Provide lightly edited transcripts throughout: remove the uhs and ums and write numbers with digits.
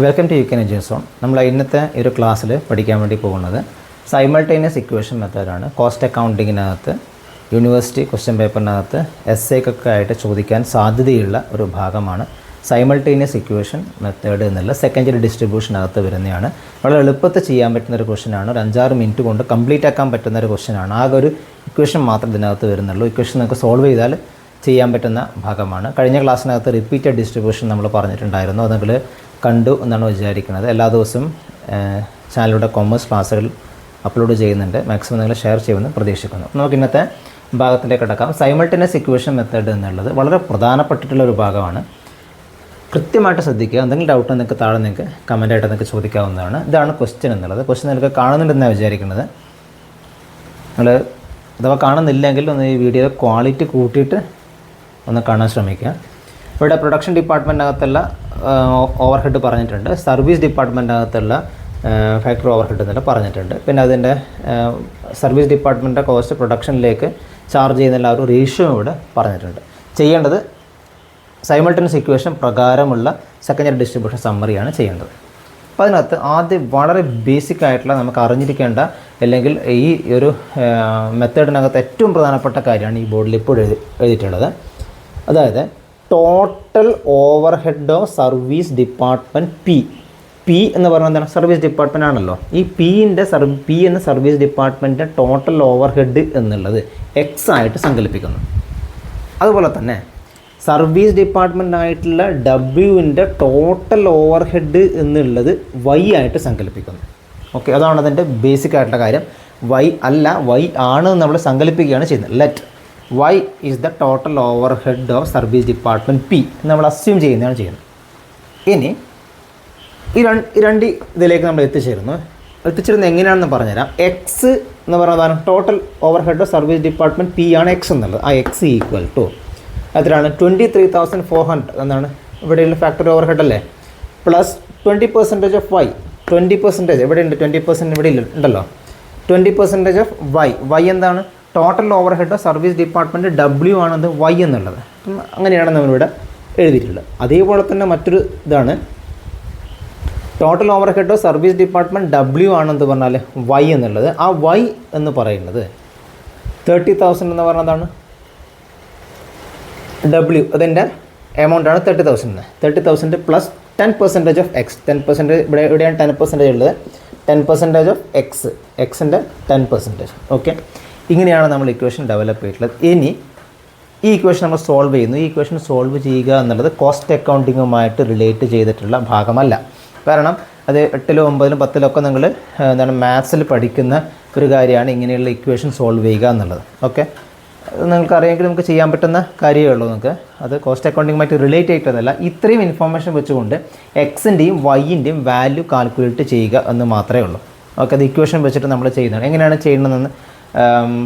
Welcome to യുകെൻ എഡ്യൂസോൺ. നമ്മൾ ഇന്നത്തെ ഒരു ക്ലാസ്സിൽ പഠിക്കാൻ വേണ്ടി പോകുന്നത് സൈമൾട്ടേനിയസ് ഇക്വേഷൻ മെത്തേഡാണ്. കോസ്റ്റ് അക്കൗണ്ടിങ്ങിനകത്ത് യൂണിവേഴ്സിറ്റി ക്വസ്റ്റ്യൻ പേപ്പറിനകത്ത് എസ്സേക്കൊക്കെ ആയിട്ട് ചോദിക്കാൻ സാധ്യതയുള്ള ഒരു ഭാഗമാണ് സൈമൾട്ടേനിയസ് ഇക്വേഷൻ മെത്തേഡ് എന്നുള്ള സെക്കൻഡറി ഡിസ്ട്രിബ്യൂഷനകത്ത് വരുന്നതാണ്. വളരെ എളുപ്പത്തിൽ ചെയ്യാൻ പറ്റുന്നൊരു ക്വസ്റ്റ്യനാണ്. ഒരു 5-6 മിനിറ്റ് കൊണ്ട് കംപ്ലീറ്റ് ആക്കാൻ പറ്റുന്നൊരു ക്വസ്റ്റ്യനാണ്. ആകെ ഒരു ഇക്വേഷൻ മാത്രം ഇതിനകത്ത് വരുന്നുള്ളൂ. ഇക്വേഷൻ നമുക്ക് സോൾവ് ചെയ്താൽ ചെയ്യാൻ പറ്റുന്ന ഭാഗമാണ്. കഴിഞ്ഞ ക്ലാസ്സിനകത്ത് റിപ്പീറ്റഡ് ഡിസ്ട്രിബ്യൂഷൻ നമ്മൾ പറഞ്ഞിട്ടുണ്ടായിരുന്നു. അത് നിങ്ങൾ കണ്ടു എന്നാണ് വിചാരിക്കുന്നത്. എല്ലാ ദിവസവും ചാനലിലൂടെ കോമേഴ്സ് ക്ലാസ്സുകൾ അപ്ലോഡ് ചെയ്യുന്നുണ്ട്. മാക്സിമം നിങ്ങൾ ഷെയർ ചെയ്യുമെന്ന് പ്രതീക്ഷിക്കുന്നു. നമുക്ക് ഇന്നത്തെ ഭാഗത്തിലേക്ക് കിടക്കാം. സൈമൾട്ടേനിയസ് ഇക്വേഷൻ മെത്തേഡ് എന്നുള്ളത് വളരെ പ്രധാനപ്പെട്ടിട്ടുള്ള ഒരു ഭാഗമാണ്. കൃത്യമായിട്ട് ശ്രദ്ധിക്കുക. എന്തെങ്കിലും ഡൗട്ട് നിങ്ങൾക്ക് താഴെ നിങ്ങൾക്ക് കമൻറ്റായിട്ട് നിങ്ങൾക്ക് ചോദിക്കാവുന്നതാണ്. ഇതാണ് ക്വസ്റ്റ്യൻ എന്നുള്ളത്. ക്വസ്റ്റ്യൻ നിങ്ങൾക്ക് കാണുന്നുണ്ടെന്നാണ് വിചാരിക്കുന്നത്. നിങ്ങൾ അഥവാ കാണുന്നില്ലെങ്കിൽ ഒന്ന് ഈ വീഡിയോ ക്വാളിറ്റി കൂട്ടിയിട്ട് ഒന്ന് കാണാൻ ശ്രമിക്കുക. ഇവിടെ പ്രൊഡക്ഷൻ ഡിപ്പാർട്ട്മെൻറ്റിനകത്തുള്ള ഓവർ ഹെഡ് പറഞ്ഞിട്ടുണ്ട്. സർവീസ് ഡിപ്പാർട്ട്മെൻറ്റിനകത്തുള്ള ഫാക്ടറി ഓവർ ഹെഡ് എന്നെല്ലാം പറഞ്ഞിട്ടുണ്ട്. പിന്നെ അതിൻ്റെ സർവീസ് ഡിപ്പാർട്ട്മെൻറ്റിൻ്റെ കോസ്റ്റ് പ്രൊഡക്ഷനിലേക്ക് ചാർജ് ചെയ്യുന്ന ഒരു റേഷ്യോ ഇവിടെ പറഞ്ഞിട്ടുണ്ട്. ചെയ്യേണ്ടത് സൈമൾട്ടേനിയസ് ഇക്വേഷൻ പ്രകാരമുള്ള സെക്കൻഡറി ഡിസ്ട്രിബ്യൂഷൻ സമ്മറിയാണ് ചെയ്യേണ്ടത്. അപ്പോൾ അതിനകത്ത് ആദ്യം വളരെ ബേസിക് ആയിട്ടുള്ള നമുക്ക് അറിഞ്ഞിരിക്കേണ്ട അല്ലെങ്കിൽ ഈ ഒരു മെത്തേഡിനകത്ത് ഏറ്റവും പ്രധാനപ്പെട്ട കാര്യമാണ് ഈ ബോർഡിൽ ഇപ്പോൾ എഴുതിയിട്ടുള്ളത്. അതായത് total overhead of service department P എന്ന് പറഞ്ഞാൽ എന്താണ്? സർവീസ് ഡിപ്പാർട്ട്മെൻ്റ് ആണല്ലോ. ഈ പി എന്ന സർവീസ് ഡിപ്പാർട്ട്മെൻറ്റിൻ്റെ ടോട്ടൽ ഓവർ ഹെഡ് എന്നുള്ളത് എക്സ് ആയിട്ട് സങ്കല്പിക്കുന്നു. അതുപോലെ തന്നെ സർവീസ് ഡിപ്പാർട്ട്മെൻ്റ് ആയിട്ടുള്ള ഡബ്ല്യുവിൻ്റെ ടോട്ടൽ ഓവർ ഹെഡ് എന്നുള്ളത് വൈ ആയിട്ട് സങ്കല്പിക്കുന്നു. ഓക്കെ, അതാണ് അതിൻ്റെ ബേസിക് ആയിട്ടുള്ള കാര്യം. വൈ അല്ല, വൈ ആണ് നമ്മൾ സങ്കല്പിക്കുകയാണ് ചെയ്യുന്നത്. Let y is the total overhead of service department P നമ്മൾ അസ്യൂം ചെയ്യുന്നതാണ് ചെയ്യുന്നത്. ഇനി ഈ രണ്ട് ഇതിലേക്ക് നമ്മൾ എത്തിച്ചേരുന്നത് എങ്ങനെയാണെന്ന് പറഞ്ഞുതരാം. എക്സ് എന്ന് പറയുന്നതാണ് total overhead of service department P ആണ് എക്സ് എന്നുള്ളത്. ആ എക്സ് ഈക്വൽ ടു എത്രയാണ്? 23,400 എന്നാണ് ഇവിടെയുള്ള ഫാക്ടറി ഓവർ ഹെഡ് അല്ലേ, പ്ലസ് 20% ഓഫ് വൈ. 20% എവിടെയുണ്ട്? 20% ഇവിടെ ഉണ്ടല്ലോ. 20% ഓഫ് വൈ എന്താണ്? Total overhead of service department W ആണത് വൈ എന്നുള്ളത്. അങ്ങനെയാണ് നമ്മളിവിടെ എഴുതിയിട്ടുള്ളത്. അതേപോലെ തന്നെ മറ്റൊരു ഇതാണ് total overhead of service department W ആണെന്ന് പറഞ്ഞാൽ വൈ എന്നുള്ളത്. ആ വൈ എന്ന് പറയുന്നത് 30,000 എന്ന് പറഞ്ഞതാണ് ഡബ്ല്യു. അതിൻ്റെ എമൗണ്ടാണ് 30,000. 30,000 പ്ലസ് 10% ഓഫ് എക്സ്. 10% ഇവിടെയാണ് 10% ഉള്ളത്. 10% ഓഫ് എക്സിൻ്റെ 10%. ഓക്കെ, ഇങ്ങനെയാണ് നമ്മൾ ഇക്വേഷൻ ഡെവലപ്പ് ചെയ്തിട്ടുള്ളത്. ഇനി ഈ ഇക്വേഷൻ നമ്മൾ സോൾവ് ചെയ്യുന്നു. ഈ ഇക്വേഷൻ സോൾവ് ചെയ്യുക എന്നുള്ളത് കോസ്റ്റ് അക്കൗണ്ടിങ്ങുമായിട്ട് റിലേറ്റ് ചെയ്തിട്ടുള്ള ഭാഗമല്ല. കാരണം അത് 8-ലും 9-ലും 10-ലൊക്കെ നിങ്ങൾ എന്താണ് മാത്സിൽ പഠിക്കുന്ന ഒരു കാര്യമാണ് ഇങ്ങനെയുള്ള ഇക്വേഷൻ സോൾവ് ചെയ്യുക എന്നുള്ളത്. ഓക്കെ, നിങ്ങൾക്കറിയാമെങ്കിൽ നമുക്ക് ചെയ്യാൻ പറ്റുന്ന കാര്യമേ ഉള്ളൂ. നിങ്ങൾക്ക് അത് കോസ്റ്റ് അക്കൗണ്ടിങ്ങുമായിട്ട് റിലേറ്റ് ചെയ്തിട്ടതല്ല. ഇത്രയും ഇൻഫോർമേഷൻ വെച്ചുകൊണ്ട് എക്സിൻ്റെയും വൈൻ്റെയും വാല്യൂ കാൽക്കുലേറ്റ് ചെയ്യുക എന്ന് മാത്രമേ ഉള്ളൂ. ഓക്കെ, അത് ഇക്വേഷൻ വെച്ചിട്ട് നമ്മൾ ചെയ്യുന്നതാണ്. എങ്ങനെയാണ് ചെയ്യുന്നതെന്ന്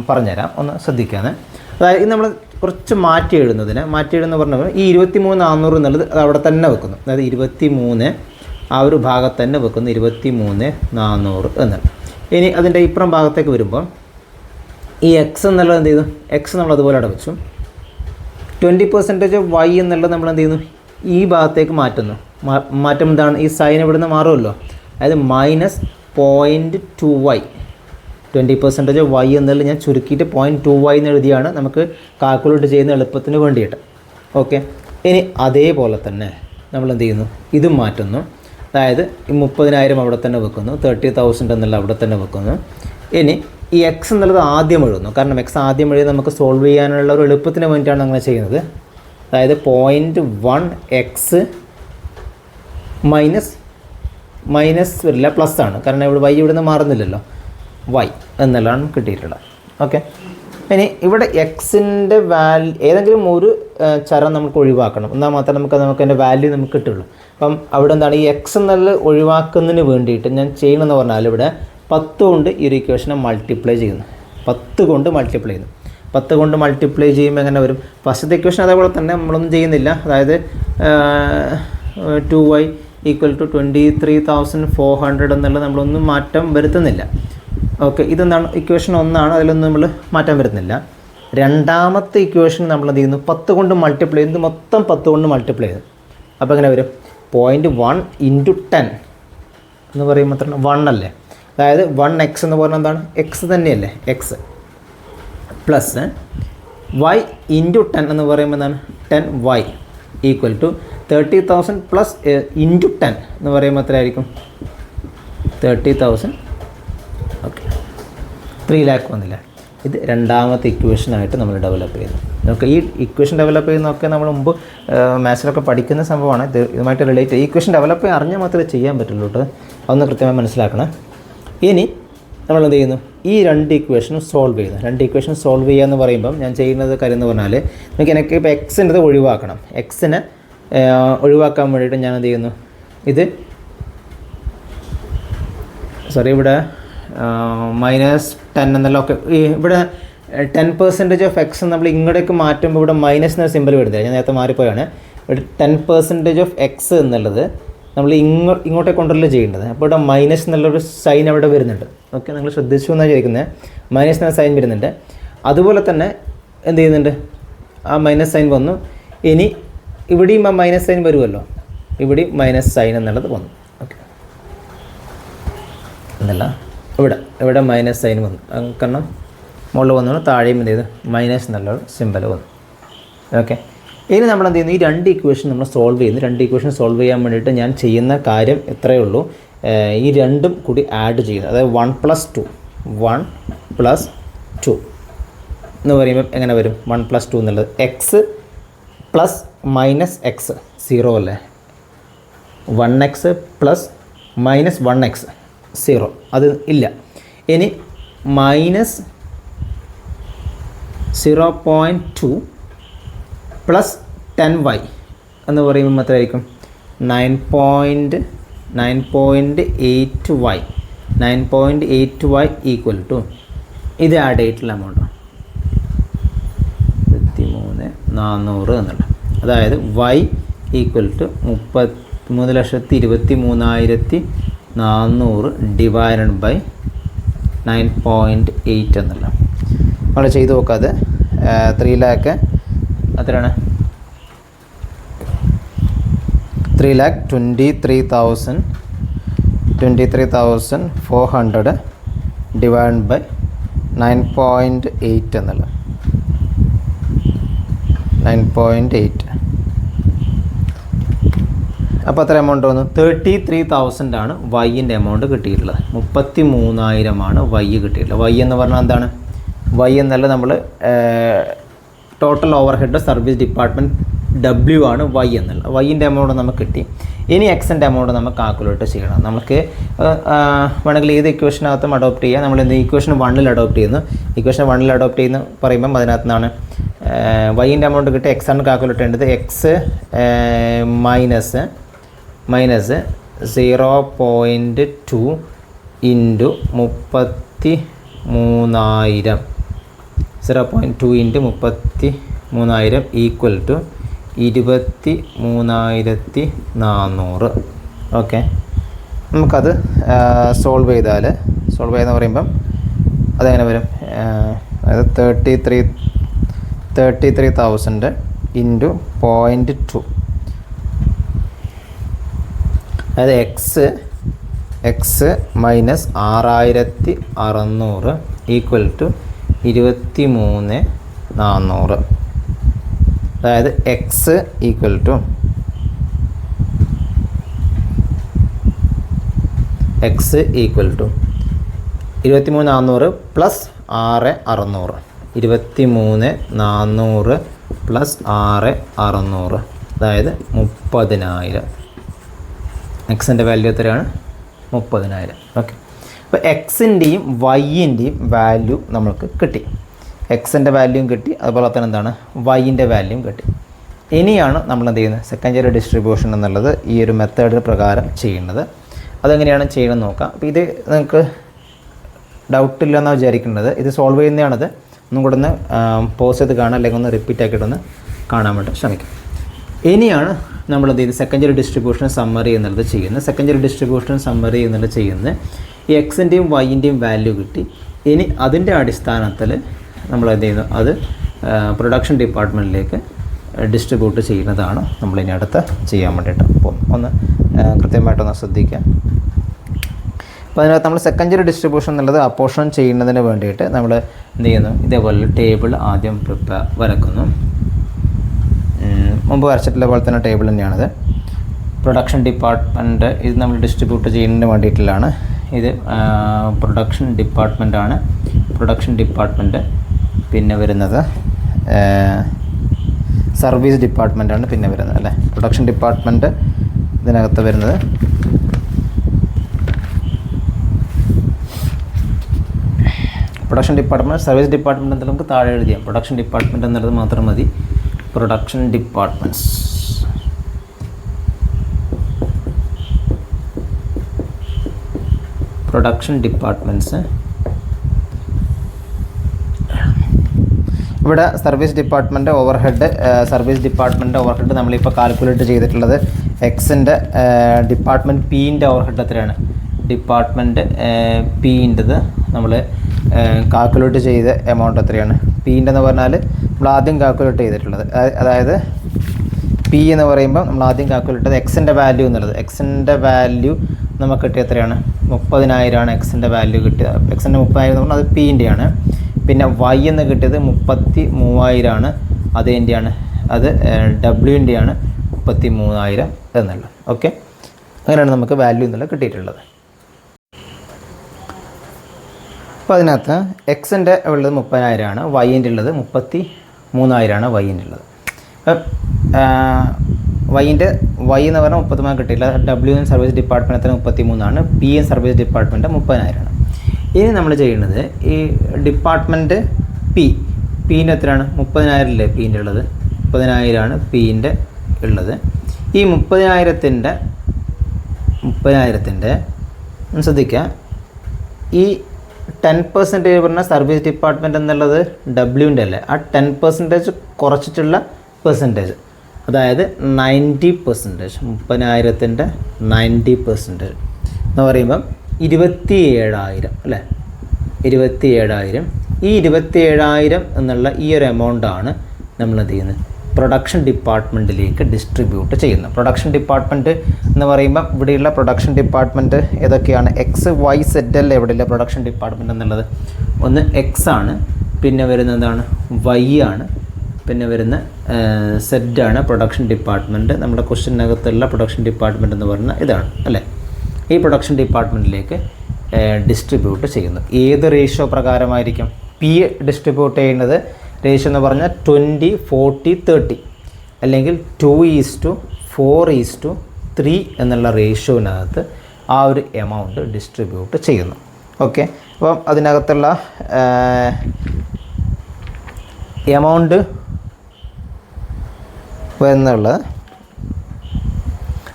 പറഞ്ഞുതരാം, ഒന്ന് ശ്രദ്ധിക്കാതെ. അതായത് നമ്മൾ കുറച്ച് മാറ്റി എഴുതുന്ന പറഞ്ഞാൽ ഈ 23,400 എന്നുള്ളത് അത് അവിടെ തന്നെ വെക്കുന്നു. അതായത് 23 ആ ഒരു ഭാഗത്ത് തന്നെ വെക്കുന്നു. 23,400 എന്നുള്ളത്. ഇനി അതിൻ്റെ ഇപ്പുറം ഭാഗത്തേക്ക് വരുമ്പോൾ ഈ എക്സ് എന്നുള്ളത് എന്ത് ചെയ്തു? എക്സ് നമ്മൾ അതുപോലെ അവിടെ വെച്ചു. 20% ഓഫ് വൈ എന്നുള്ളത് നമ്മൾ എന്ത് ചെയ്യുന്നു? ഈ ഭാഗത്തേക്ക് മാറ്റുന്നു. മാറ്റം എന്താണ്? ഈ സൈൻ ഇവിടുന്ന് മാറുമല്ലോ. അതായത് -0.2y. 20% ഓഫ് വൈ എന്നുള്ളത് ഞാൻ ചുരുക്കിയിട്ട് 0.2y എന്ന് എഴുതിയാണ് നമുക്ക് കാൽക്കുലേറ്റ് ചെയ്യുന്ന എളുപ്പത്തിന് വേണ്ടിയിട്ട്. ഓക്കെ, ഇനി അതേപോലെ തന്നെ നമ്മൾ എന്ത് ചെയ്യുന്നു? ഇതും മാറ്റുന്നു. അതായത് ഈ 30,000 അവിടെ തന്നെ വെക്കുന്നു. 30,000 എന്നുള്ള അവിടെ തന്നെ വെക്കുന്നു. ഇനി ഈ എക്സ് എന്നുള്ളത് ആദ്യം എഴുതുന്നു. കാരണം എക്സ് ആദ്യം എഴുതി നമുക്ക് സോൾവ് ചെയ്യാനുള്ള ഒരു എളുപ്പത്തിന് വേണ്ടിയിട്ടാണ് അങ്ങനെ ചെയ്യുന്നത്. അതായത് 0.1x മൈനസ് വരില്ല, പ്ലസ് ആണ്. കാരണം ഇവിടെ വൈ ഇവിടുന്ന് മാറുന്നില്ലല്ലോ. വൈ എന്നുള്ളതാണ് കിട്ടിയിട്ടുള്ളത്. ഓക്കെ, ഇനി ഇവിടെ എക്സിൻ്റെ ഏതെങ്കിലും ഒരു ചരം നമുക്ക് ഒഴിവാക്കണം. എന്നാൽ മാത്രമേ നമുക്ക് അതിൻ്റെ വാല്യൂ നമുക്ക് കിട്ടുള്ളൂ. അപ്പം അവിടെ എന്താണ് ഈ എക്സ് എന്നുള്ളത് ഒഴിവാക്കുന്നതിന് വേണ്ടിയിട്ട് ഞാൻ ചെയ്യണമെന്ന് പറഞ്ഞാൽ ഇവിടെ 10 കൊണ്ട് ഈ ഒരു ഇക്വേഷനെ മൾട്ടിപ്ലൈ ചെയ്യുന്നു. 10 കൊണ്ട് മൾട്ടിപ്ലൈ ചെയ്യുന്നു. 10 കൊണ്ട് മൾട്ടിപ്ലൈ ചെയ്യുമ്പോൾ എങ്ങനെ വരും? ഫസ്റ്റത്തെ ഇക്വേഷൻ അതേപോലെ തന്നെ നമ്മളൊന്നും ചെയ്യുന്നില്ല. അതായത് 2y ഈക്വൽ ടു 23,400 എന്നുള്ളത് നമ്മളൊന്നും മാറ്റം വരുത്തുന്നില്ല. ഓക്കെ, ഇതെന്താണ്? ഇക്വേഷൻ 1 ആണ്. അതിലൊന്നും നമ്മൾ മാറ്റം വരുന്നില്ല. രണ്ടാമത്തെ ഇക്വേഷൻ നമ്മൾ എന്ത് ചെയ്യുന്നു? 10 കൊണ്ട് മൾട്ടിപ്ലൈ ചെയ്യുന്നത് മൊത്തം 10 കൊണ്ട് മൾട്ടിപ്ലൈ ചെയ്യുന്നു. അപ്പോൾ എങ്ങനെ വരും? 0.1 ഇൻറ്റു 10 എന്ന് പറയുമ്പോൾ എത്ര 1 അല്ലേ, അതായത് 1x എന്ന് പറഞ്ഞാൽ എന്താണ്, എക്സ് തന്നെയല്ലേ, എക്സ് പ്ലസ് y ഇൻറ്റു 10 എന്ന് പറയുമ്പോൾ എന്താണ് 10y equal to 30,000 plus into 10 എന്ന് പറയുമ്പോൾ എത്ര ആയിരിക്കും 30,000. ഓക്കെ, 3 lakh വന്നില്ല. ഇത് രണ്ടാമത്തെ ഇക്വേഷനായിട്ട് നമ്മൾ ഡെവലപ്പ് ചെയ്യുന്നു. നമുക്ക് ഈ ഇക്വേഷൻ ഡെവലപ്പ് ചെയ്യുന്നതൊക്കെ നമ്മൾ മുമ്പ് മാത്സിലൊക്കെ പഠിക്കുന്ന സംഭവമാണ്. ഇതുമായിട്ട് റിലേറ്റ് ഇക്വേഷൻ ഡെവലപ്പ് ചെയ്യാൻ അറിഞ്ഞാൽ മാത്രമേ ചെയ്യാൻ പറ്റുള്ളൂ കേട്ടോ, അതൊന്ന് കൃത്യമായി മനസ്സിലാക്കണം. ഇനി നമ്മൾ എന്ത് ചെയ്യുന്നു, ഈ 2 ഇക്വേഷനും സോൾവ് ചെയ്യുന്നു. 2 ഇക്വേഷൻ സോൾവ് ചെയ്യുക എന്ന് പറയുമ്പം ഞാൻ ചെയ്യുന്നത് കാര്യം എന്ന് പറഞ്ഞാൽ എനിക്ക് ഇപ്പോൾ എക്സിൻ്റെ ഒഴിവാക്കണം. എക്സിനെ ഒഴിവാക്കാൻ വേണ്ടിയിട്ട് ഞാൻ എന്ത് ചെയ്യുന്നു, ഇത് ഇവിടെ -10 എന്നല്ല. ഓക്കെ, ഇവിടെ 10% ഓഫ് എക്സ് നമ്മൾ ഇങ്ങോട്ടേക്ക് മാറ്റുമ്പോൾ ഇവിടെ മൈനസ് എന്ന സിമ്പിൾ വരുന്നില്ല, ഞാൻ നേരത്തെ മാറിപ്പോയാണ്. ഇവിടെ 10% ഓഫ് എക്സ് എന്നുള്ളത് നമ്മൾ ഇങ്ങോട്ടേക്ക് കൊണ്ടല്ലേ ചെയ്യേണ്ടത്. അപ്പോൾ ഇവിടെ മൈനസ് എന്നുള്ളൊരു സൈൻ അവിടെ വരുന്നുണ്ട്. ഓക്കെ, നിങ്ങൾ ശ്രദ്ധിച്ചു എന്നാണ് ചോദിക്കുന്നത്. മൈനസ് എന്ന സൈൻ വരുന്നുണ്ട്. അതുപോലെ തന്നെ എന്ത് ചെയ്യുന്നുണ്ട്, ആ മൈനസ് സൈൻ വന്നു. ഇനി ഇവിടെയും ആ മൈനസ് സൈൻ വരുമല്ലോ, ഇവിടെയും മൈനസ് സൈൻ എന്നുള്ളത് വന്നു. ഓക്കെ, എന്നല്ല ഇവിടെ മൈനസ് സൈൻ വന്നു, കാരണം മുകളിൽ വന്നു, താഴെയും എന്ത് ചെയ്തു മൈനസ് എന്നുള്ളൊരു സിമ്പൽ വന്നു. ഓക്കെ, ഇനി നമ്മൾ എന്ത് ചെയ്യുന്നു, ഈ 2 ഇക്വേഷൻ നമ്മൾ സോൾവ് ചെയ്യുന്നു. 2 ഇക്വേഷൻ സോൾവ് ചെയ്യാൻ വേണ്ടിയിട്ട് ഞാൻ ചെയ്യുന്ന കാര്യം ഇത്രയേ ഉള്ളൂ, ഈ രണ്ടും കൂടി ആഡ് ചെയ്യുന്നത്. അതായത് 1 + 2 എന്ന് പറയുമ്പോൾ എങ്ങനെ വരും, 1 + 2 എന്നുള്ളത് എക്സ് പ്ലസ് മൈനസ് എക്സ് 0 അല്ലേ, 1x പ്ലസ് മൈനസ് 1x 0 അത് ഇല്ല. ഇനി -0.2 പ്ലസ് 10y എന്ന് പറയുമ്പോൾ എത്രയായിരിക്കും 9.8y ഈക്വൽ ടു ഇത് ആഡ് ചെയ്തിട്ടുള്ള എമൗണ്ട് 23,400 എന്നുള്ള, അതായത് y equal to 33,23,400 divided by 9.8 എന്നുള്ള. നമ്മൾ ചെയ്ത് നോക്കാതെ 3 lakh എത്രയാണ്, 3,23,400 ഡിവൈഡ് ബൈ 9.8 എന്നുള്ള 9.8. അപ്പോൾ അത്ര എമൗണ്ട് വന്നു 33,000 ആണ് വൈൻ്റെ എമൗണ്ട് കിട്ടിയിട്ടുള്ളത്. 33,000 വൈ കിട്ടിയിട്ടുള്ളത്. വൈ എന്ന് പറഞ്ഞാൽ എന്താണ്, വൈ എന്നല്ല നമ്മൾ total over head service department W ആണ് വൈ എന്നുള്ള. വൈൻ്റെ എമൗണ്ട് നമുക്ക് കിട്ടി. ഇനി എക്സിൻ്റെ എമൗണ്ട് നമുക്ക് കാൽക്കുലേറ്റ് ചെയ്യണം. നമുക്ക് വേണമെങ്കിൽ ഏത് ഇക്വേഷനകത്തും അഡോപ്റ്റ് ചെയ്യാം. നമ്മൾ എന്ത് ഇക്വേഷൻ 1 അഡോപ്റ്റ് ചെയ്യുന്നു. ഇക്വേഷൻ 1 അഡോപ്റ്റ് ചെയ്യുന്ന പറയുമ്പം അതിനകത്ത് നിന്നാണ് വൈൻ്റെ എമൗണ്ട് കിട്ടി. എക്സ് ആണ് കാൽക്കുലേറ്റ് ചെയ്യേണ്ടത്. X minus 0.2 into 33,000 0.2 into 33,000 equal to 23,400. Okay, നമുക്കത് സോൾവ് ചെയ്തെന്ന് പറയുമ്പം അതെങ്ങനെ വരും, അതായത് 33,000 ഇൻറ്റു 0.2, അതായത് എക്സ് മൈനസ് 6,600 ഈക്വൽ ടു 23,400. അതായത് x equal to 23,400 plus 6,600. 23,400 plus 6,600 അതായത് 30,000. എക്സിൻ്റെ വാല്യൂ എത്രയാണ്, 30,000. ഓക്കെ, അപ്പോൾ എക്സിൻ്റെയും വൈൻ്റെയും വാല്യൂ നമ്മൾക്ക് കിട്ടി. എക്സിൻ്റെ വാല്യൂം കിട്ടി, അതുപോലെ തന്നെ എന്താണ് വൈൻ്റെ വാല്യൂം കിട്ടി. ഇനിയാണ് നമ്മൾ എന്ത് ചെയ്യുന്നത്, സെക്കൻഡറി ഡിസ്ട്രിബ്യൂഷൻ എന്നുള്ളത് ഈ ഒരു മെത്തേഡ് പ്രകാരം ചെയ്യുന്നത്. അതെങ്ങനെയാണ് ചെയ്യണമെന്ന് നോക്കാം. അപ്പോൾ ഇത് നിങ്ങൾക്ക് ഡൗട്ടില്ലെന്നാണ് വിചാരിക്കുന്നത്. ഇത് സോൾവ് ചെയ്യുന്നതാണത്. ഒന്നും കൂടെ ഒന്ന് പോസ് ചെയ്ത് കാണാം, അല്ലെങ്കിൽ ഒന്ന് റിപ്പീറ്റ് ആക്കിയിട്ടൊന്ന് കാണാൻ വേണ്ടി ശ്രമിക്കാം. ഇനിയാണ് നമ്മൾ എന്ത് ചെയ്യുന്നത്, സെക്കൻഡറി ഡിസ്ട്രിബ്യൂഷൻ സമ്മറി എന്നുള്ളത് ചെയ്യുന്നത്. സെക്കൻഡറി ഡിസ്ട്രിബ്യൂഷൻ സമ്മറി എന്നുള്ളത് ചെയ്യുന്നത് ഈ എക്സിൻ്റെയും വൈൻ്റെയും വാല്യൂ കിട്ടി. ഇനി അതിൻ്റെ അടിസ്ഥാനത്തിൽ നമ്മൾ എന്ത് ചെയ്യുന്നു, അത് പ്രൊഡക്ഷൻ ഡിപ്പാർട്ട്മെൻറ്റിലേക്ക് ഡിസ്ട്രിബ്യൂട്ട് ചെയ്യുന്നതാണ് നമ്മളിനി അടുത്ത് ചെയ്യാൻ വേണ്ടിയിട്ട്. അപ്പോൾ ഒന്ന് കൃത്യമായിട്ടൊന്ന് ശ്രദ്ധിക്കുക. അപ്പോൾ അതിനകത്ത് നമ്മൾ സെക്കൻഡറി ഡിസ്ട്രിബ്യൂഷൻ എന്നുള്ളത് അപ്പോർഷൻ ചെയ്യുന്നതിന് വേണ്ടിയിട്ട് നമ്മൾ എന്ത് ചെയ്യുന്നു, ഇതേപോലെ ടേബിൾ ആദ്യം വരക്കുന്നു. മുമ്പ് വരച്ചിട്ടുള്ള പോലെ തന്നെ ടേബിൾ തന്നെയാണിത്. പ്രൊഡക്ഷൻ ഡിപ്പാർട്ട്മെൻറ്റ് ഇത് നമ്മൾ ഡിസ്ട്രിബ്യൂട്ട് ചെയ്യുന്നതിന് വേണ്ടിയിട്ടുള്ളതാണ്. ഇത് പ്രൊഡക്ഷൻ ഡിപ്പാർട്ട്മെൻറ്റാണ്. പ്രൊഡക്ഷൻ ഡിപ്പാർട്ട്മെൻറ്റ് പിന്നെ വരുന്നത് സർവീസ് ഡിപ്പാർട്ട്മെൻറ്റാണ് പിന്നെ വരുന്നത് അല്ലേ. പ്രൊഡക്ഷൻ ഡിപ്പാർട്ട്മെൻറ്റ് ഇതിനകത്ത് വരുന്നത് പ്രൊഡക്ഷൻ ഡിപ്പാർട്ട്മെൻറ്റ്, സർവീസ് ഡിപ്പാർട്ട്മെൻറ്റ് എന്തെങ്കിലും നമുക്ക് താഴെ എഴുതിയാൽ പ്രൊഡക്ഷൻ ഡിപ്പാർട്ട്മെൻറ്റ് എന്നുള്ളത് മാത്രം മതി. പ്രൊഡക്ഷൻ ഡിപ്പാർട്ട്മെൻറ്റ്സ് ഇവിടെ സർവീസ് ഡിപ്പാർട്ട്മെൻറ്റ് ഓവർഹെഡ് നമ്മളിപ്പോൾ കാൽക്കുലേറ്റ് ചെയ്തിട്ടുള്ളത് എക്സിൻ്റെ ഡിപ്പാർട്ട്മെൻറ്റ് പിൻ്റെ ഓവർഹെഡ് എത്രയാണ്, ഡിപ്പാർട്ട്മെൻറ്റ് പിൻ്റെത് നമ്മൾ കാൽക്കുലേറ്റ് ചെയ്ത എമൗണ്ട് എത്രയാണ്. പിൻ്റെ എന്ന് പറഞ്ഞാൽ നമ്മൾ ആദ്യം കാൽക്കുലേറ്റ് ചെയ്തിട്ടുള്ളത്, അതായത് പി എന്ന് പറയുമ്പോൾ നമ്മൾ ആദ്യം കാൽക്കുലേറ്റ് ചെയ്തത് എക്സിൻ്റെ വാല്യൂ എന്നുള്ളത്. എക്സിൻ്റെ വാല്യൂ നമുക്ക് കിട്ടിയ എത്രയാണ്, 30,000 എക്സിൻ്റെ വാല്യൂ കിട്ടിയത്. എക്സിൻ്റെ 30,000 എന്ന് പറഞ്ഞാൽ അത് പിൻ്റെയാണ്. പിന്നെ വൈ എന്ന് കിട്ടിയത് 33,000 അത് എൻ്റെയാണ്, അത് ഡബ്ല്യുവിൻ്റെയാണ് 33,000 എന്നുള്ളത്. ഓക്കെ, അങ്ങനെയാണ് നമുക്ക് വാല്യൂ എന്നുള്ളത് കിട്ടിയിട്ടുള്ളത്. അപ്പോൾ അതിനകത്ത് എക്സിൻ്റെ ഉള്ളത് 30,000, വൈൻ്റെ ഉള്ളത് 33,000 വൈൻ്റെ ഉള്ളത്. വൈ എന്ന് പറഞ്ഞാൽ 33 കിട്ടിയില്ല. ഡബ്ല്യു എൻ സർവീസ് ഡിപ്പാർട്ട്മെൻറ്റിന് 33, പി എൻ സർവീസ് ഡിപ്പാർട്ട്മെൻറ്റ് 30,000. ഇനി നമ്മൾ ചെയ്യുന്നത് ഈ ഡിപ്പാർട്ട്മെൻറ്റ് പിൻ്റെ എത്രയാണ്, 30,000 അല്ലേ പിൻ്റെ ഉള്ളത്, 30,000 പിൻ്റെ ഉള്ളത്. ഈ 30,000ൻ്റെ ശ്രദ്ധിക്കുക, ഈ 10% പറഞ്ഞാൽ സർവീസ് ഡിപ്പാർട്ട്മെൻറ്റ് എന്നുള്ളത് ഡബ്ല്യുവിൻ്റെ അല്ലേ, ആ 10% കുറച്ചിട്ടുള്ള പെർസെൻറ്റേജ്, അതായത് 90%. 30,000ൻ്റെ 90% എന്ന് പറയുമ്പം 27,000 അല്ലേ, 27,000. ഈ 27,000 എന്നുള്ള ഈ ഒരു എമൗണ്ടാണ് നമ്മൾ എന്ത് ചെയ്യുന്നത്, പ്രൊഡക്ഷൻ ഡിപ്പാർട്ട്മെൻറ്റിലേക്ക് ഡിസ്ട്രിബ്യൂട്ട് ചെയ്യുന്നത്. പ്രൊഡക്ഷൻ ഡിപ്പാർട്ട്മെൻറ്റ് എന്ന് പറയുമ്പോൾ ഇവിടെയുള്ള പ്രൊഡക്ഷൻ ഡിപ്പാർട്ട്മെൻറ്റ് ഏതൊക്കെയാണ്, എക്സ് വൈ സെഡ് അല്ലേ ഇവിടെയുള്ള പ്രൊഡക്ഷൻ ഡിപ്പാർട്ട്മെൻറ്റ് എന്നുള്ളത്. ഒന്ന് എക്സ് ആണ്, പിന്നെ വരുന്നത് എന്താണ്, വൈ ആണ്, പിന്നെ വരുന്ന സെഡാണ് പ്രൊഡക്ഷൻ ഡിപ്പാർട്ട്മെൻറ്റ്. നമ്മുടെ ക്വസ്റ്റ്യനകത്തുള്ള പ്രൊഡക്ഷൻ ഡിപ്പാർട്ട്മെൻറ്റ് എന്ന് പറഞ്ഞാൽ ഇതാണ് അല്ലേ. ഈ പ്രൊഡക്ഷൻ ഡിപ്പാർട്ട്മെൻറ്റിലേക്ക് ഡിസ്ട്രിബ്യൂട്ട് ചെയ്യുന്നു. ഏത് റേഷ്യോ പ്രകാരമായിരിക്കും പി ഡിസ്ട്രിബ്യൂട്ട് ചെയ്യുന്നത്? റേഷ്യോ എന്ന് പറഞ്ഞാൽ 20-40-30 അല്ലെങ്കിൽ 2:4:3 എന്നുള്ള റേഷ്യോവിനകത്ത് ആ ഒരു എമൗണ്ട് ഡിസ്ട്രിബ്യൂട്ട് ചെയ്യുന്നു. ഓക്കെ, അപ്പം അതിനകത്തുള്ള എമൗണ്ട് എന്നുള്ളത്,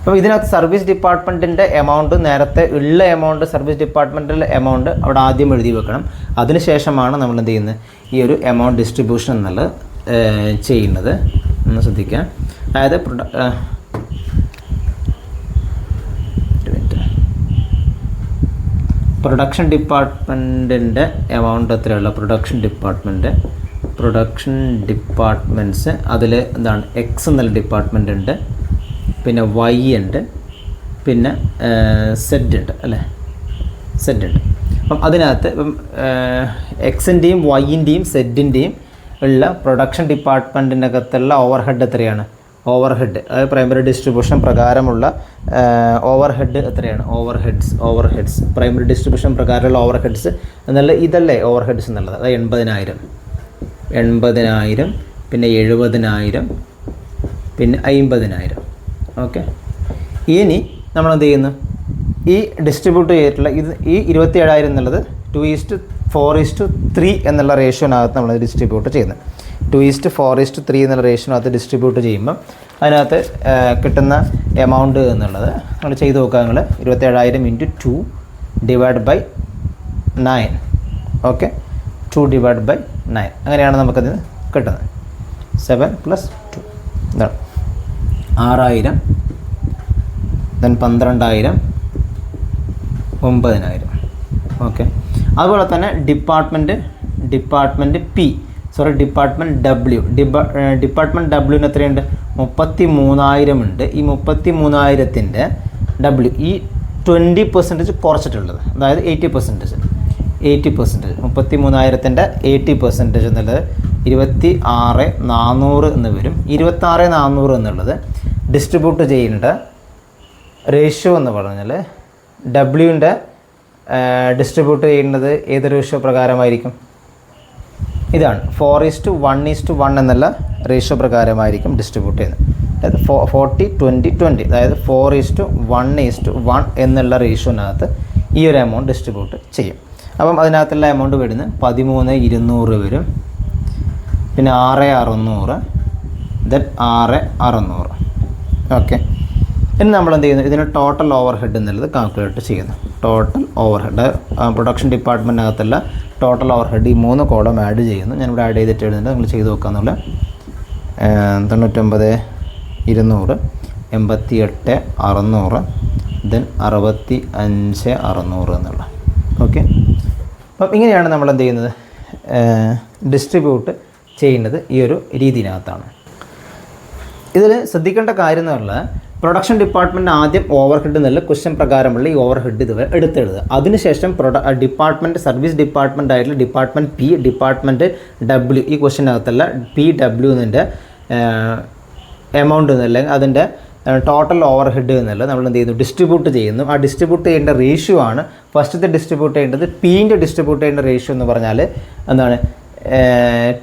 അപ്പോൾ ഇതിനകത്ത് സർവീസ് ഡിപ്പാർട്ട്മെൻറ്റിൻ്റെ എമൗണ്ട്, നേരത്തെ ഉള്ള എമൗണ്ട്, സർവീസ് ഡിപ്പാർട്ട്മെൻറ്റിലെ എമൗണ്ട് അവിടെ ആദ്യം എഴുതി വെക്കണം. അതിനുശേഷമാണ് നമ്മൾ എന്ത് ചെയ്യുന്നത്, ഈ ഒരു എമൗണ്ട് ഡിസ്ട്രിബ്യൂഷൻ എന്നുള്ളത് ചെയ്യുന്നത് എന്ന് ശ്രദ്ധിക്കുക. അതായത് പ്രൊഡക്ഷൻ ഡിപ്പാർട്ട്മെൻറ്റിൻ്റെ എമൗണ്ട് എത്രയുള്ള പ്രൊഡക്ഷൻ ഡിപ്പാർട്ട്മെൻറ്റ്സ് അതിൽ എന്താണ്, എക്സ് എന്നുള്ള ഡിപ്പാർട്ട്മെൻ്റ് ഉണ്ട്, പിന്നെ വൈ ഉണ്ട്, പിന്നെ സെഡ് ഉണ്ട് അല്ലേ, സെഡ് ഉണ്ട്. അപ്പം അതിനകത്ത് ഇപ്പം എക്സിൻ്റെയും വൈൻ്റെയും സെഡിൻ്റെയും ഉള്ള പ്രൊഡക്ഷൻ ഡിപ്പാർട്ട്മെൻറ്റിനകത്തുള്ള ഓവർഹെഡ് എത്രയാണ്, ഓവർഹെഡ് അതായത് പ്രൈമറി ഡിസ്ട്രിബ്യൂഷൻ പ്രകാരമുള്ള ഓവർഹെഡ് എത്രയാണ്, ഓവർഹെഡ്സ് പ്രൈമറി ഡിസ്ട്രിബ്യൂഷൻ പ്രകാരമുള്ള ഓവർഹെഡ്സ് എന്നുള്ള ഇതല്ലേ ഓവർഹെഡ്സ് എന്നുള്ളത്. അതായത് 80,000 പിന്നെ 70,000 പിന്നെ 50,000. ഓക്കെ, ഇനി നമ്മളെന്ത് ചെയ്യുന്നു, ഈ ഡിസ്ട്രിബ്യൂട്ട് ചെയ്തിട്ടുള്ള ഈ 27,000 എന്നുള്ളത് 2:4:3 എന്നുള്ള റേഷ്യോനകത്ത് നമ്മൾ ഡിസ്ട്രിബ്യൂട്ട് ചെയ്യുന്നത്. 2:4:3 എന്നുള്ള റേഷ്യോനകത്ത് ഡിസ്ട്രിബ്യൂട്ട് ചെയ്യുമ്പം അതിനകത്ത് കിട്ടുന്ന എമൗണ്ട് എന്നുള്ളത് നമ്മൾ ചെയ്ത് നോക്കുക. നിങ്ങൾ 27,000 × 2 / 9. ഓക്കെ, 2 / 9 അങ്ങനെയാണ് നമുക്കത് കിട്ടുന്നത്. 7 + 2 ഇതാണ് 6,000, ദെൻ 12,000, 9,000. ഓക്കെ, അതുപോലെ തന്നെ department P department W. Department ഡബ്ല്യുവിന് എത്രയുണ്ട്? 33,000 ഉണ്ട്. ഈ 33,000-ൻ്റെ ഡബ്ല്യു ഈ 20% കുറച്ചിട്ടുള്ളത്, അതായത് 80%. 33,000-ൻ്റെ 80% എന്നുള്ളത് 26,400 എന്ന് വരും. 26,400 എന്നുള്ളത് ഡിസ്ട്രിബ്യൂട്ട് ചെയ്യേണ്ട റേഷ്യോ എന്ന് പറഞ്ഞാൽ ഡബ്ല്യുവിൻ്റെ ഡിസ്ട്രിബ്യൂട്ട് ചെയ്യുന്നത് ഏത് റേഷ്യോ പ്രകാരമായിരിക്കും? ഇതാണ് 4:1:1 എന്നുള്ള റേഷ്യോ പ്രകാരമായിരിക്കും ഡിസ്ട്രിബ്യൂട്ട് ചെയ്യുന്നത്. അതായത് 40-20-20, അതായത് 4:1:1 എന്നുള്ള റേഷ്യോനകത്ത് ഈ ഒരു എമൗണ്ട് ഡിസ്ട്രിബ്യൂട്ട് ചെയ്യും. അപ്പം അതിനകത്തുള്ള എമൗണ്ട് വരുന്നത് 13,200 വരും. പിന്നെ 6,600, ദെൻ 6,600. ഓക്കെ, ഇനി നമ്മൾ എന്ത് ചെയ്യുന്നു? ഇതിന് ടോട്ടൽ ഓവർ ഹെഡ് എന്നുള്ളത് കാൽക്കുലേറ്റ് ചെയ്യുന്നു. ടോട്ടൽ ഓവർ ഹെഡ് പ്രൊഡക്ഷൻ ഡിപ്പാർട്ട്മെൻറ്റിനകത്തുള്ള ടോട്ടൽ ഓവർ ഹെഡ് ഈ 3 കോളം ആഡ് ചെയ്യുന്നു. ഞാനിവിടെ ആഡ് ചെയ്തിട്ട് എഴുതുന്നുണ്ട്, നിങ്ങൾ ചെയ്ത് നോക്കാന്നുള്ള 99,200, 88,600, ദെൻ 65,600 എന്നുള്ള. ഓക്കെ, അപ്പം ഇങ്ങനെയാണ് നമ്മൾ എന്ത് ചെയ്യുന്നത്? ഡിസ്ട്രിബ്യൂട്ട് ചെയ്യുന്നത് ഈ ഒരു രീതിയിനകത്താണ്. ഇതിൽ ശ്രദ്ധിക്കേണ്ട കാര്യം എന്ന് പറഞ്ഞാൽ പ്രൊഡക്ഷൻ ഡിപ്പാർട്ട്മെൻറ്റ് ആദ്യം ഓവർ ഹെഡ് എന്നുള്ള ക്വസ്റ്റ്യൻ പ്രകാരമുള്ള ഈ ഓവർ ഹെഡ് ഇതുവരെ എടുത്തെഴുതുക. അതിനുശേഷം ഡിപ്പാർട്ട്മെൻറ്റ് സർവീസ് ഡിപ്പാർട്ട്മെൻറ്റ് ആയിട്ടുള്ള ഡിപ്പാർട്ട്മെൻറ്റ് പി, ഡിപ്പാർട്ട്മെൻറ്റ് ഡബ്ല്യു, ഈ ക്വസ്റ്റ്യനകത്തുള്ള PW എന്നതിൻ്റെ എമൗണ്ട് എന്നല്ലെങ്കിൽ അതിൻ്റെ ടോട്ടൽ ഓവർ ഹെഡ് എന്നുള്ളത് നമ്മൾ എന്ത് ചെയ്യുന്നു? ഡിസ്ട്രിബ്യൂട്ട് ചെയ്യുന്നു. ആ ഡിസ്ട്രിബ്യൂട്ട് ചെയ്യേണ്ട റേഷ്യോ ആണ് ഫസ്റ്റത്തെ ഡിസ്ട്രിബ്യൂട്ട് ചെയ്യേണ്ടത്. Pൻ്റെ ഡിസ്ട്രിബ്യൂട്ട് ചെയ്യേണ്ട റേഷ്യോ എന്ന് പറഞ്ഞാൽ എന്താണ്?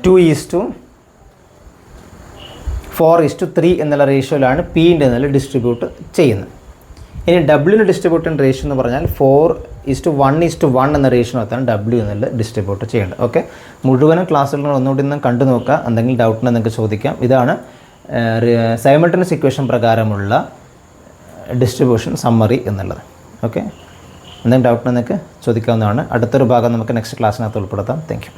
2:4:3 എന്നുള്ള റേഷ്യോയിലാണ് Pൻ്റെ എന്നുള്ള ഡിസ്ട്രിബ്യൂട്ട് ചെയ്യുന്നത്. ഇനി ഡബ്ല്യുവിൻ്റെ ഡിസ്ട്രിബ്യൂട്ട് ചെയ്യുന്ന റേഷ്യോ എന്ന് പറഞ്ഞാൽ 4:1:1 എന്ന റേഷ്യോനകത്താണ് ഡബ്ല്യു എന്നുള്ള ഡിസ്ട്രിബ്യൂട്ട് ചെയ്യേണ്ടത്. ഓക്കെ, മുഴുവനും ക്ലാസ്സുകൾ ഒന്നുകൂടി ഒന്ന് കണ്ടു നോക്കുക. എന്തെങ്കിലും ഡൗട്ടിന് നിങ്ങൾക്ക് ചോദിക്കാം. ഇതാണ് സൈമൾട്ടേനിയസ് ഇക്വേഷൻ പ്രകാരമുള്ള ഡിസ്ട്രിബ്യൂഷൻ സമ്മറി എന്നുള്ളത്. ഓക്കെ, എന്തെങ്കിലും ഡൗട്ടിന് നിങ്ങൾക്ക് ചോദിക്കാവുന്നതാണ്. അടുത്തൊരു ഭാഗം നമുക്ക് നെക്സ്റ്റ് ക്ലാസ്സിനകത്ത് ഉൾപ്പെടുത്താം. Thank you.